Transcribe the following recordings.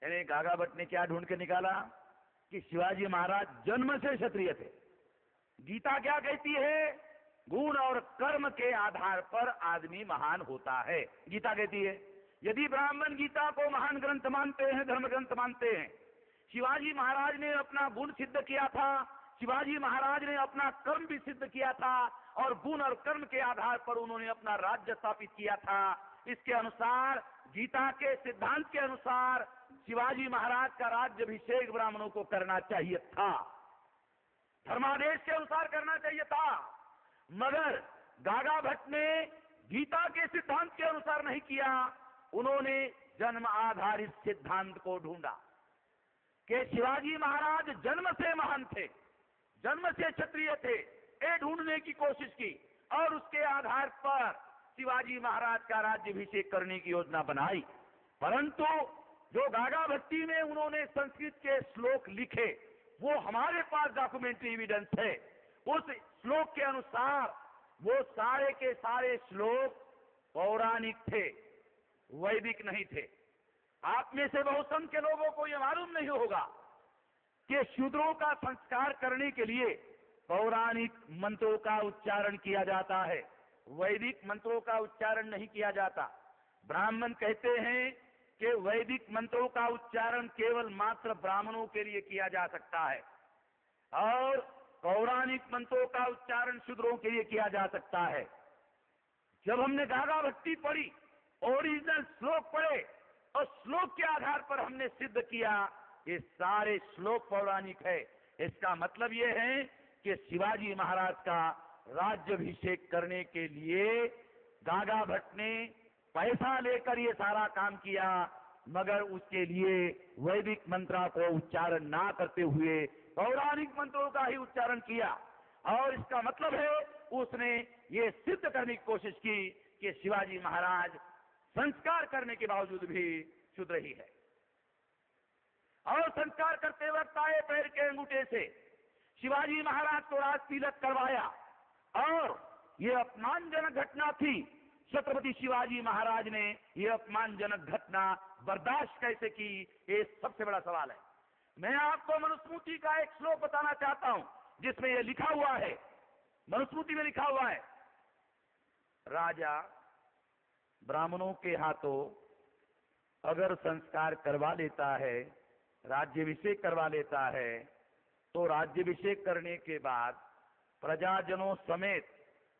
यानी गागा भट्ट ने क्या ढूंढ के निकाला कि शिवाजी महाराज जन्म से क्षत्रिय थे। गीता क्या कहती है? गुण और कर्म के आधार पर आदमी महान होता है, गीता कहती है। यदि ब्राह्मण गीता को महान ग्रंथ मानते हैं, धर्म ग्रंथ मानते हैं, शिवाजी महाराज ने अपना गुण सिद्ध किया था, शिवाजी महाराज ने अपना कर्म भी सिद्ध किया था, और गुण और कर्म के आधार पर उन्होंने अपना राज्य स्थापित किया था। इसके अनुसार, गीता के सिद्धांत के अनुसार, शिवाजी महाराज का राज्याभिषेक ब्राह्मणों को करना चाहिए था, धर्मादेश के अनुसार करना चाहिए था। मगर गागा भट्ट ने गीता के सिद्धांत के अनुसार नहीं किया, उन्होंने जन्म आधारित सिद्धांत को ढूंढा कि शिवाजी महाराज जन्म से महान थे, जन्म से क्षत्रिय थे, ये ढूंढने की कोशिश की, और उसके आधार पर शिवाजी महाराज का राज्याभिषेक करने की योजना बनाई। परंतु जो गागा भट्टी में उन्होंने संस्कृत के श्लोक लिखे, वो हमारे पास डॉक्यूमेंट्री एविडेंस है। उस श्लोक के अनुसार वो सारे के सारे श्लोक पौराणिक थे, वैदिक नहीं थे। आप में से बहुत संख्य लोगों को यह मालूम नहीं होगा कि शूद्रों का संस्कार करने के लिए पौराणिक मंत्रों का उच्चारण किया जाता है, वैदिक मंत्रों का उच्चारण नहीं किया जाता। ब्राह्मण कहते हैं कि वैदिक मंत्रों का उच्चारण केवल मात्र ब्राह्मणों के लिए किया जा सकता है, और पौराणिक मंत्रों का उच्चारण शूद्रों के लिए किया जा सकता है। जब हमने गागा भट्टी पढ़ी, ओरिजिनल श्लोक पढ़े, और श्लोक के आधार पर हमने सिद्ध किया ये सारे श्लोक पौराणिक है। इसका मतलब ये है कि शिवाजी महाराज का राज्याभिषेक करने के लिए गागा भट्ट ने पैसा लेकर ये सारा काम किया, मगर उसके लिए वैदिक मंत्रों को उच्चारण ना करते हुए पौराणिक मंत्रों का ही उच्चारण किया। और इसका मतलब है उसने ये सिद्ध करने की कोशिश की कि शिवाजी महाराज संस्कार करने के बावजूद भी शूद्र ही है। और संस्कार करते वक्त आए पैर के अंगूठे से शिवाजी महाराज को राज तिलक करवाया, और ये अपमानजनक घटना थी। छत्रपति शिवाजी महाराज ने यह अपमानजनक घटना बर्दाश्त कैसे की, ये सबसे बड़ा सवाल है। मैं आपको मनुस्मृति का एक श्लोक बताना चाहता हूं, जिसमें यह लिखा हुआ है, मनुस्मृति में लिखा हुआ है, राजा ब्राह्मणों के हाथों अगर संस्कार करवा लेता है, राज्याभिषेक करवा लेता है, तो राज्याभिषेक करने के बाद प्रजाजनों समेत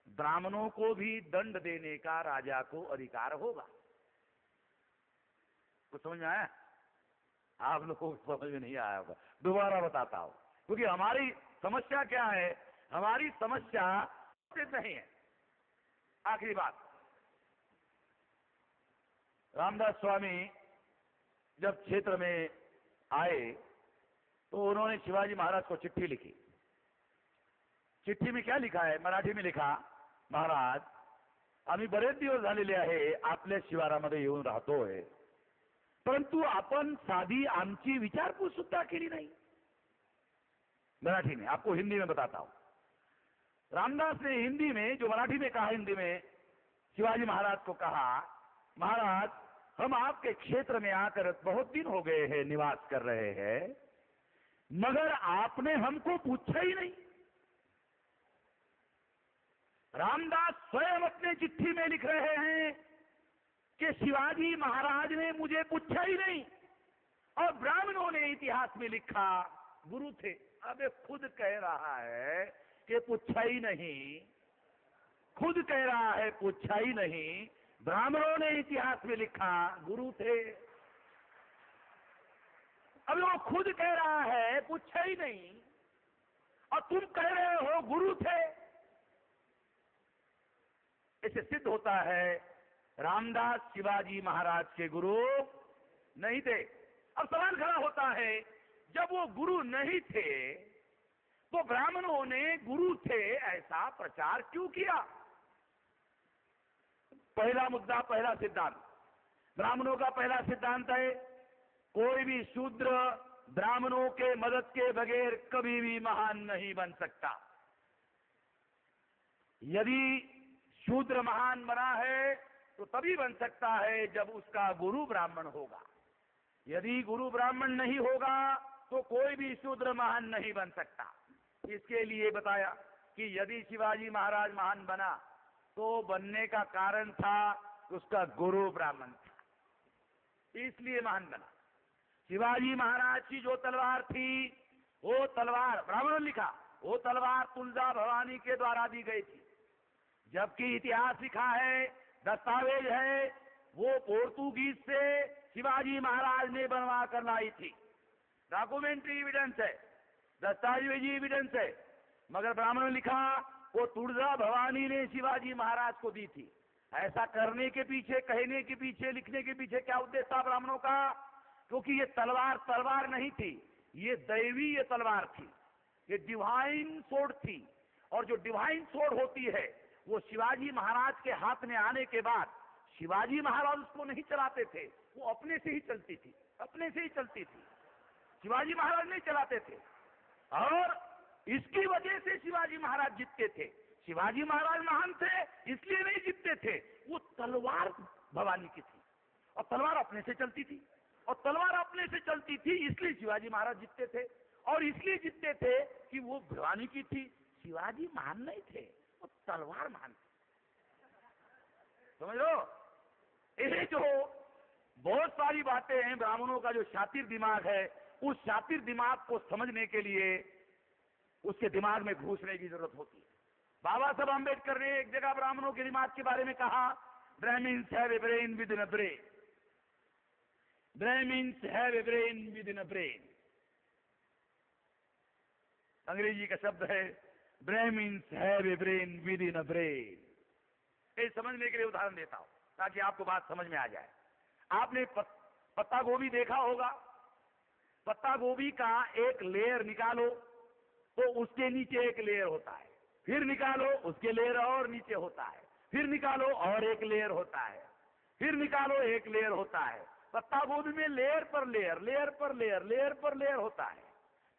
ब्राह्मणों को भी दंड देने का राजा को अधिकार होगा। कुछ समझ में आया? आप लोगों को समझ में नहीं आया होगा, दोबारा बताता हूं, क्योंकि हमारी समस्या क्या है, हमारी समस्या नहीं है। आखिरी बात, रामदास स्वामी जब क्षेत्र में आए तो उन्होंने शिवाजी महाराज को चिट्ठी लिखी। चिट्ठी में क्या लिखा है? मराठी में लिखा, महाराज आम्ही बरेच दिवस झालेले आहे आपल्या शिवारामध्ये येऊन राहतोय, परंतु आपण साधी आमची विचारपूस सुद्धा केली नहीं। मराठी में, आपको हिंदी में बताता हूं। रामदास ने हिंदी में, जो मराठी में कहा, हिंदी में शिवाजी महाराज को कहा, महाराज हम आपके क्षेत्र में आकर बहुत दिन हो गए हैं, निवास कर रहे हैं, मगर आपने हमको पूछा ही नहीं। रामदास स्वयं अपने चिट्ठी में लिख रहे हैं कि शिवाजी महाराज ने मुझे पूछा ही नहीं, और ब्राह्मणों ने इतिहास में लिखा गुरु थे। अबे खुद कह रहा है कि पूछा ही नहीं, खुद कह रहा है पूछा ही नहीं, ब्राह्मणों ने इतिहास में लिखा गुरु थे। अब वो खुद कह रहा है पूछा ही नहीं, और तुम कह रहे हो गुरु थे। इससे सिद्ध होता है रामदास शिवाजी महाराज के गुरु नहीं थे। अब सवाल खड़ा होता है, जब वो गुरु नहीं थे तो ब्राह्मणों ने गुरु थे ऐसा प्रचार क्यों किया? पहला मुद्दा, पहला सिद्धांत, ब्राह्मणों का पहला सिद्धांत है, कोई भी शूद्र ब्राह्मणों के मदद के बगैर कभी भी महान नहीं बन सकता। यदि शूद्र महान बना है तो तभी बन सकता है जब उसका गुरु ब्राह्मण होगा। यदि गुरु ब्राह्मण नहीं होगा तो कोई भी शूद्र महान नहीं बन सकता। इसके लिए बताया कि यदि शिवाजी महाराज महान बना तो बनने का कारण था उसका गुरु ब्राह्मण था, इसलिए महान बना। शिवाजी महाराज की जो तलवार थी वो तलवार, ब्राह्मणों ने लिखा, वो तलवार तुलजा भवानी के द्वारा दी गई थी, जबकि इतिहास लिखा है, दस्तावेज है, वो पोर्तुगीज से शिवाजी महाराज ने बनवा कर लाई थी। डॉक्यूमेंट्री एविडेंस है, दस्तावेजी एविडेंस है, मगर ब्राह्मणों ने लिखा वो तुलजा भवानी ने शिवाजी महाराज को दी थी। ऐसा करने के पीछे, कहने के पीछे, लिखने के पीछे क्या उद्देश्य था ब्राह्मणों का? क्योंकि ये तलवार तलवार नहीं थी, ये दैवी ये तलवार थी, ये डिवाइन सोर्ड थी। और जो डिवाइन सोर्ड होती है वो शिवाजी महाराज के हाथ में आने के बाद शिवाजी महाराज उसको नहीं चलाते थे, वो अपने से ही चलती थी, अपने से ही चलती थी, शिवाजी महाराज नहीं चलाते थे। और इसकी वजह से शिवाजी महाराज जीतते थे। शिवाजी महाराज महान थे इसलिए नहीं जीतते थे, वो तलवार भवानी की थी और तलवार अपने से चलती थी, और तलवार अपने से चलती थी इसलिए शिवाजी महाराज जीतते थे। और इसलिए जीतते थे कि वो भवानी की थी, शिवाजी महान नहीं थे, वो तलवार महान थी। समझ लो, ये जो बहुत सारी बातें हैं, ब्राह्मणों का जो शातिर दिमाग है, उस शातिर दिमाग को समझने के लिए उसके दिमाग में घुसने की जरूरत होती है। बाबा साहब अम्बेडकर ने एक जगह ब्राह्मणों के दिमाग के बारे में कहा, Brahmins have a brain within a brain, Brahmins have a brain within a brain. अंग्रेजी का शब्द है Brahmins have a brain within a brain. ये समझने के लिए उदाहरण देता हूं ताकि आपको बात समझ में आ जाए। आपने पत्ता गोभी देखा होगा, पत्ता गोभी का एक लेयर निकालो तो उसके नीचे एक लेयर होता है, फिर निकालो उसके लेयर और नीचे होता है, फिर निकालो और एक लेयर होता है, फिर निकालो एक लेयर होता है। पत्ता गोभी में लेयर पर लेयर, लेयर पर लेयर, लेयर पर लेयर होता है।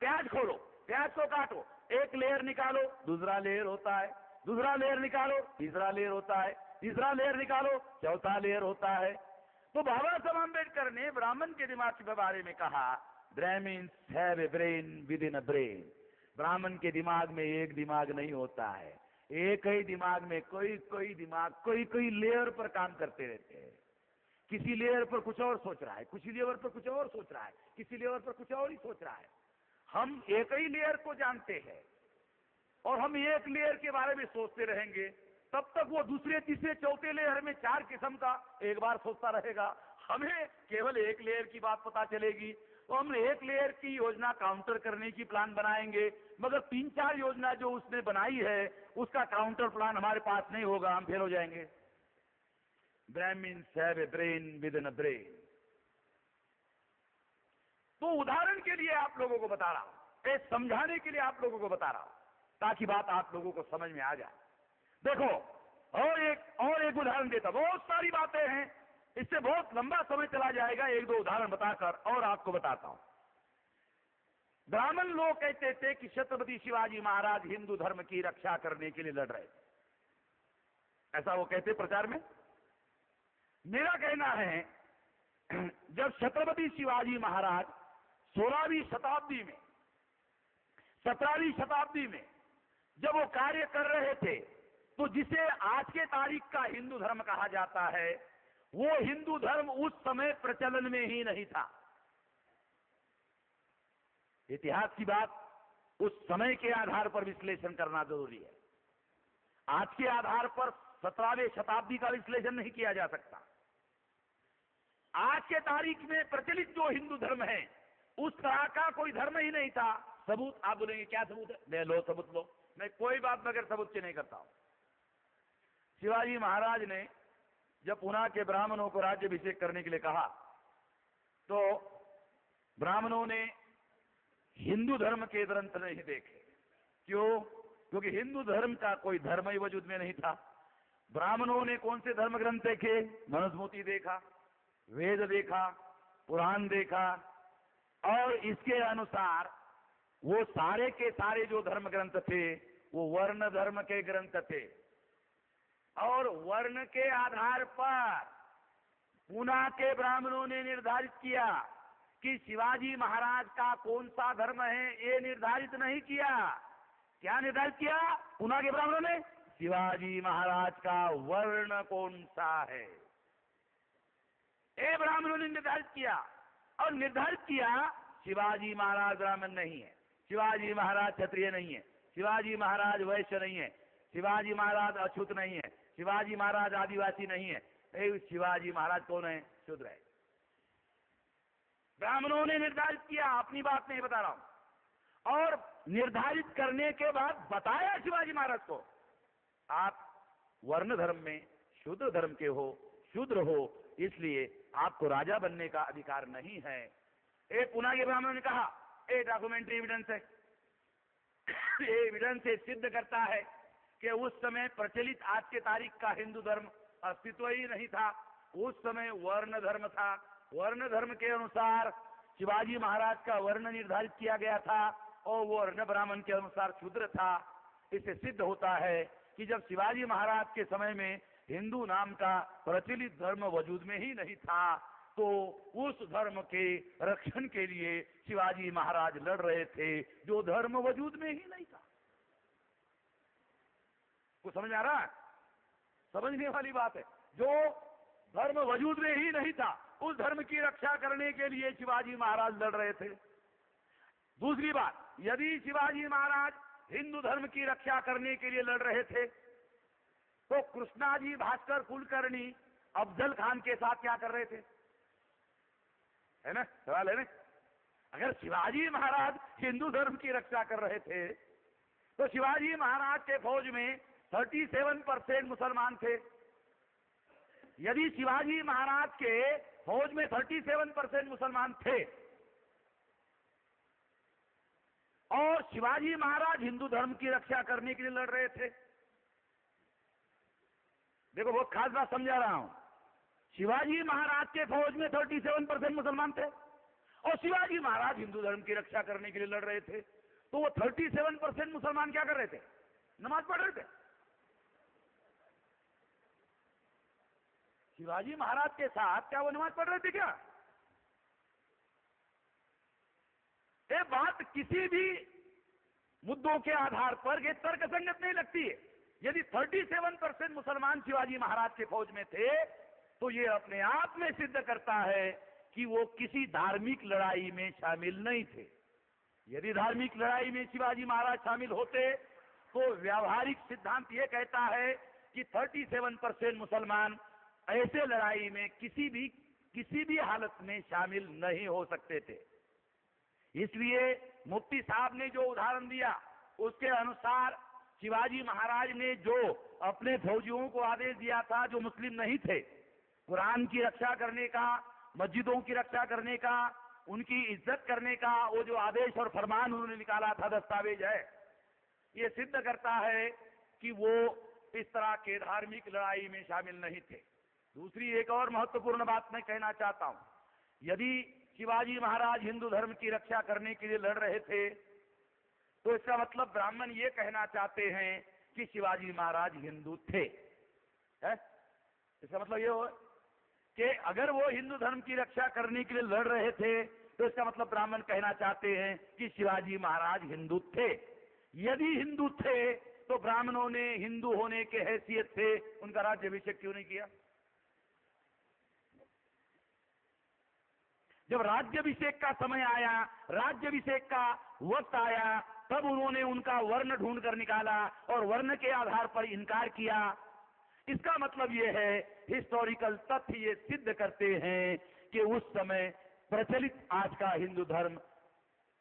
प्याज खोलो, प्याज को काटो, एक लेयर निकालो दूसरा लेयर होता है, दूसरा लेयर निकालो तीसरा लेयर होता है, तीसरा लेयर निकालो चौथा लेयर होता है। तो बाबा साहब अम्बेडकर ने ब्राह्मण के दिमाग के बारे में कहा, Brahmins have a brain within a brain. ब्राह्मण के दिमाग में एक दिमाग नहीं होता है, एक ही दिमाग में कोई कोई दिमाग कोई कोई लेयर पर काम करते रहते हैं। किसी लेयर पर कुछ और सोच रहा है, किसी लेयर पर कुछ और सोच रहा है, किसी लेयर पर कुछ और ही सोच रहा है। हम एक ही लेयर को जानते हैं और हम एक लेयर के बारे में सोचते रहेंगे, तब तक वो दूसरे तीसरे चौथे लेयर में चार किस्म का एक बार सोचता रहेगा। हमें केवल एक लेयर की बात पता चलेगी तो हम एक लेयर की योजना काउंटर करने की प्लान बनाएंगे, मगर तीन चार योजना जो उसने बनाई है उसका काउंटर प्लान हमारे पास नहीं होगा, हम फेल हो जाएंगे। Brahmins have a brain within a brain. तो उदाहरण के लिए आप लोगों को बता रहा हूं, समझाने के लिए आप लोगों को बता रहा हूं ताकि बात आप लोगों को समझ में आ जाए। देखो, और एक उदाहरण देता, बहुत सारी बातें हैं, इससे बहुत लंबा समय चला जाएगा, एक दो उदाहरण बताकर और आपको बताता हूं। ब्राह्मण लोग कहते थे कि छत्रपति शिवाजी महाराज हिंदू धर्म की रक्षा करने के लिए लड़ रहे थे, ऐसा वो कहते प्रचार में। मेरा कहना है, जब छत्रपति शिवाजी महाराज 16वीं शताब्दी में, 17वीं शताब्दी में जब वो कार्य कर रहे थे, तो जिसे आज के तारीख का हिंदू धर्म कहा जाता है, वो हिंदू धर्म उस समय प्रचलन में ही नहीं था। इतिहास की बात उस समय के आधार पर विश्लेषण करना जरूरी है, आज के आधार पर 17वीं शताब्दी का विश्लेषण नहीं किया जा सकता। आज के तारीख में प्रचलित जो हिंदू धर्म है उस तरह का कोई धर्म ही नहीं था। सबूत आप बोलेंगे क्या सबूत है? ले लो सबूत लो, मैं कोई बात बगैर सबूत के नहीं करता हूं। शिवाजी महाराज ने जब पुणे के ब्राह्मणों को राज्याभिषेक करने के लिए कहा तो ब्राह्मणों ने हिंदू धर्म के ग्रंथ नहीं देखे। क्यों? क्योंकि हिंदू धर्म का कोई धर्म ही वजूद में नहीं था। ब्राह्मणों ने कौन से धर्म ग्रंथ देखे? मनुस्मृति देखा, वेद देखा, पुराण देखा, और इसके अनुसार वो सारे के सारे जो धर्म ग्रंथ थे वो वर्ण धर्म के ग्रंथ थे। और वर्ण के आधार पर पुणे के ब्राह्मणों ने निर्धारित किया कि शिवाजी महाराज का कौन सा धर्म है ये निर्धारित नहीं किया। क्या निर्धारित किया पुना के ब्राह्मणों ने? शिवाजी महाराज का वर्ण कौन सा है ये ब्राह्मणों ने निर्धारित किया। और निर्धारित किया शिवाजी महाराज ब्राह्मण नहीं है, शिवाजी महाराज क्षत्रिय नहीं है, शिवाजी महाराज वैश्य नहीं है, शिवाजी महाराज अछूत नहीं है, शिवाजी महाराज आदिवासी नहीं है, शिवाजी महाराज कौन है? शूद्र है। ब्राह्मणों ने निर्धारित किया, अपनी बात नहीं बता रहा हूं। और निर्धारित करने के बाद बताया शिवाजी महाराज को, आप वर्ण धर्म में शूद्र धर्म के हो, शूद्र हो, इसलिए आपको राजा बनने का अधिकार नहीं है। एक पुना के ब्राह्मणों ने कहा, एक डॉक्यूमेंट्री एविडेंस है, ये एविडेंस से सिद्ध करता है कि उस समय प्रचलित आज के तारीख का हिंदू धर्म अस्तित्व ही नहीं था। उस समय वर्ण धर्म था। वर्ण धर्म के अनुसार शिवाजी महाराज का वर्ण निर्धारित किया गया था और वो वर्ण ब्राह्मण के अनुसार शूद्र था। इससे सिद्ध होता है कि जब शिवाजी महाराज के समय में हिंदू नाम का प्रचलित धर्म वजूद में ही नहीं था, तो उस धर्म के रक्षण के लिए शिवाजी महाराज लड़ रहे थे जो धर्म वजूद में ही नहीं था। कुछ समझ आ रहा है? समझने वाली बात है। जो धर्म वजूद में ही नहीं था उस धर्म की रक्षा करने के लिए शिवाजी महाराज लड़ रहे थे। दूसरी बात, यदि शिवाजी महाराज हिंदू धर्म की रक्षा करने के लिए लड़ रहे थे तो कृष्णाजी भास्कर कुलकर्णी अफजल खान के साथ क्या कर रहे थे? है ना, सवाल है ना? अगर शिवाजी महाराज हिंदू धर्म की रक्षा कर रहे थे तो शिवाजी महाराज के फौज में 37% मुसलमान थे। यदि शिवाजी महाराज के फौज में 37% मुसलमान थे और शिवाजी महाराज हिंदू धर्म की रक्षा करने के लिए लड़ रहे थे, देखो बहुत खास बात समझा रहा हूं, शिवाजी महाराज के फौज में 37% मुसलमान थे और शिवाजी महाराज हिंदू धर्म की रक्षा करने के लिए लड़ रहे थे, तो वो 37% मुसलमान क्या कर रहे थे? नमाज पढ़ रहे थे। शिवाजी महाराज के साथ क्या वो नमाज पढ़ रहे थे क्या? ये बात किसी भी मुद्दों के आधार पर ये तर्कसंगत नहीं लगती है। यदि 37% मुसलमान शिवाजी महाराज के फौज में थे तो ये अपने आप में सिद्ध करता है कि वो किसी धार्मिक लड़ाई में शामिल नहीं थे। यदि धार्मिक लड़ाई में शिवाजी महाराज शामिल होते तो व्यावहारिक सिद्धांत ये कहता है कि 37% मुसलमान ऐसे लड़ाई में किसी भी हालत में शामिल नहीं हो सकते थे। इसलिए मुफ्ती साहब ने जो उदाहरण दिया उसके अनुसार शिवाजी महाराज ने जो अपने फौजियों को आदेश दिया था जो मुस्लिम नहीं थे, कुरान की रक्षा करने का, मस्जिदों की रक्षा करने का, उनकी इज्जत करने का वो जो आदेश और फरमान उन्होंने निकाला था, दस्तावेज है, ये सिद्ध करता है कि वो इस तरह के धार्मिक लड़ाई में शामिल नहीं थे। दूसरी एक और महत्वपूर्ण बात मैं कहना चाहता हूं, यदि शिवाजी महाराज हिंदू धर्म की रक्षा करने के लिए लड़ रहे थे तो इसका मतलब ब्राह्मण ये कहना चाहते हैं कि शिवाजी महाराज हिंदू थे, है? इसका मतलब ये हो कि अगर वो हिंदू धर्म की रक्षा करने के लिए लड़ रहे थे तो इसका मतलब ब्राह्मण कहना चाहते हैं कि शिवाजी महाराज हिंदू थे। यदि हिंदू थे तो ब्राह्मणों ने हिंदू होने के हैसियत से उनका राज्याभिषेक क्यों नहीं किया? जब राज्याभिषेक का समय आया, राज्याभिषेक का वक्त आया, तब उन्होंने उनका वर्ण ढूंढ कर निकाला और वर्ण के आधार पर इनकार किया। इसका मतलब यह है, हिस्टोरिकल तथ्य ये सिद्ध करते हैं कि उस समय प्रचलित आज का हिंदू धर्म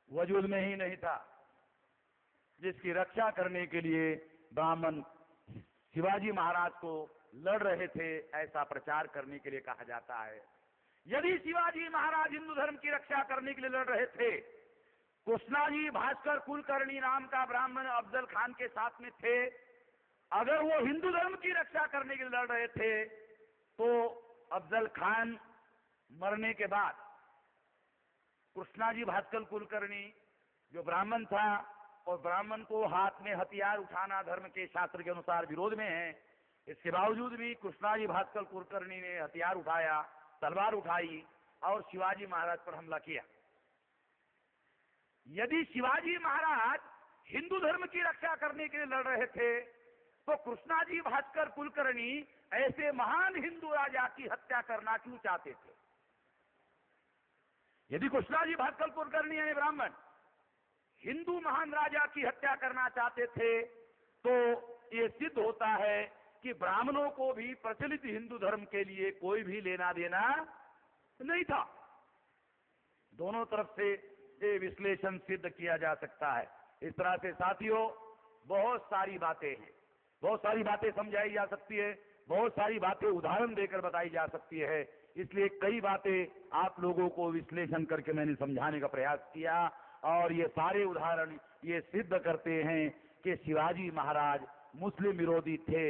वजूद में ही नहीं था, जिसकी रक्षा करने के लिए ब्राह्मण शिवाजी महाराज को लड़ रहे थे, ऐसा प्रचार करने के लिए कहा जाता है। यदि शिवाजी महाराज हिंदू धर्म की रक्षा करने के लिए लड़ रहे थे, कृष्णाजी भास्कर कुलकर्णी नाम का ब्राह्मण अफजल खान के साथ में थे, अगर वो हिंदू धर्म की रक्षा करने के लिए लड़ रहे थे तो अफजल खान मरने के बाद कृष्णाजी भास्कर कुलकर्णी जो ब्राह्मण था, और ब्राह्मण को हाथ में हथियार उठाना धर्म के शास्त्र के अनुसार विरोध में है, इसके बावजूद भी कृष्णाजी भास्कर कुलकर्णी ने हथियार उठाया, तलवार उठाई, और शिवाजी महाराज पर हमला किया। यदि शिवाजी महाराज हिंदू धर्म की रक्षा करने के लिए लड़ रहे थे तो कृष्णाजी भास्कर कुलकर्णी ऐसे महान हिंदू राजा की हत्या करना क्यों चाहते थे? यदि कृष्णाजी भास्कर कुलकर्णी यानी ब्राह्मण हिंदू महान राजा की हत्या करना चाहते थे तो ये सिद्ध होता है कि ब्राह्मणों को भी प्रचलित हिंदू धर्म के लिए कोई भी लेना देना नहीं था। दोनों तरफ से ये विश्लेषण सिद्ध किया जा सकता है। इस तरह से साथियों बहुत सारी बातें हैं, बहुत सारी बातें समझाई जा सकती है, बहुत सारी बातें उदाहरण देकर बताई जा सकती है। इसलिए कई बातें आप लोगों को विश्लेषण करके मैंने समझाने का प्रयास किया और ये सारे उदाहरण ये सिद्ध करते हैं कि शिवाजी महाराज मुस्लिम विरोधी थे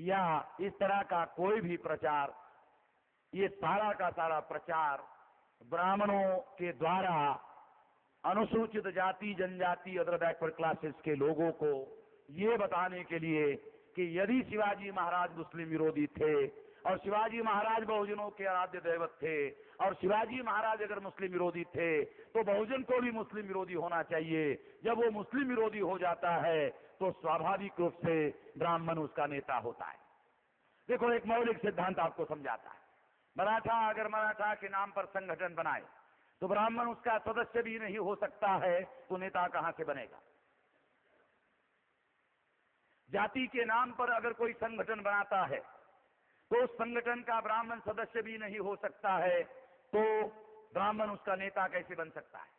या इस तरह का कोई भी प्रचार, ये सारा का सारा प्रचार ब्राह्मणों के द्वारा अनुसूचित जाति जनजाति अदर बैकवर्ड क्लासेस के लोगों को ये बताने के लिए कि यदि शिवाजी महाराज मुस्लिम विरोधी थे और शिवाजी महाराज बहुजनों के आराध्य दैवत थे और शिवाजी महाराज अगर मुस्लिम विरोधी थे तो बहुजन को भी मुस्लिम विरोधी होना चाहिए। जब वो मुस्लिम विरोधी हो जाता है तो स्वाभाविक रूप से ब्राह्मण उसका नेता होता है। देखो एक मौलिक सिद्धांत आपको समझाता है। मराठा अगर मराठा के नाम पर संगठन बनाए तो ब्राह्मण उसका सदस्य भी नहीं हो सकता है तो नेता कहां से बनेगा? जाति के नाम पर अगर कोई संगठन बनाता है तो उस संगठन का ब्राह्मण सदस्य भी नहीं हो सकता है तो ब्राह्मण उसका नेता कैसे बन सकता है?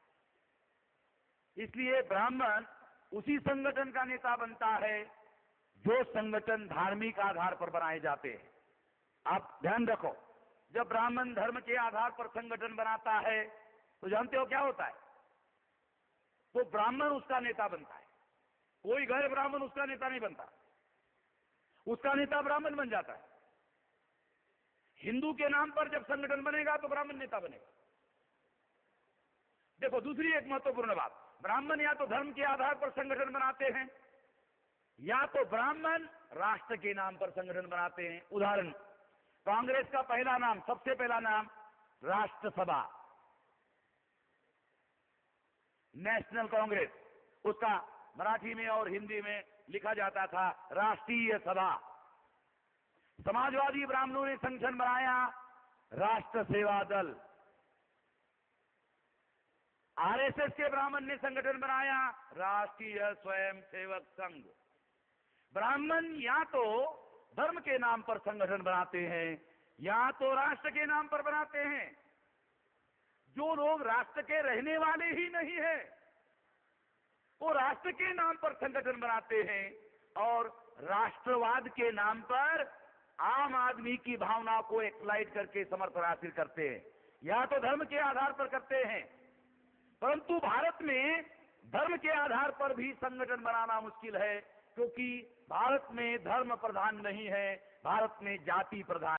इसलिए ब्राह्मण उसी संगठन का नेता बनता है जो संगठन धार्मिक आधार पर बनाए जाते हैं। आप ध्यान रखो, जब ब्राह्मण धर्म के आधार पर संगठन बनाता है तो जानते हो क्या होता है? तो ब्राह्मण उसका नेता बनता है, कोई गैर ब्राह्मण उसका नेता नहीं बनता, उसका नेता ब्राह्मण बन जाता है। हिंदू के नाम पर जब संगठन बनेगा तो ब्राह्मण नेता बनेगा। देखो दूसरी एक महत्वपूर्ण बात, ब्राह्मण या तो धर्म के आधार पर संगठन बनाते हैं या तो ब्राह्मण राष्ट्र के नाम पर संगठन बनाते हैं। उदाहरण, कांग्रेस का पहला नाम, सबसे पहला नाम राष्ट्र सभा, नेशनल कांग्रेस, उसका मराठी में और हिंदी में लिखा जाता था राष्ट्रीय सभा। समाजवादी ब्राह्मणों ने संगठन बनाया राष्ट्र सेवा दल। आरएसएस के ब्राह्मण ने संगठन बनाया राष्ट्रीय स्वयंसेवक संघ। ब्राह्मण या तो धर्म के नाम पर संगठन बनाते हैं या तो राष्ट्र के नाम पर बनाते हैं। जो लोग राष्ट्र के रहने वाले ही नहीं है वो राष्ट्र के नाम पर संगठन बनाते हैं और राष्ट्रवाद के नाम पर आम आदमी की भावना को एक्सप्लॉइट करके समर्थन हासिल करते हैं। या तो धर्म के आधार पर करते हैं, परंतु भारत में धर्म के आधार पर भी संगठन बनाना मुश्किल है क्योंकि भारत में धर्म प्रधान नहीं है, भारत में जाति प्रधान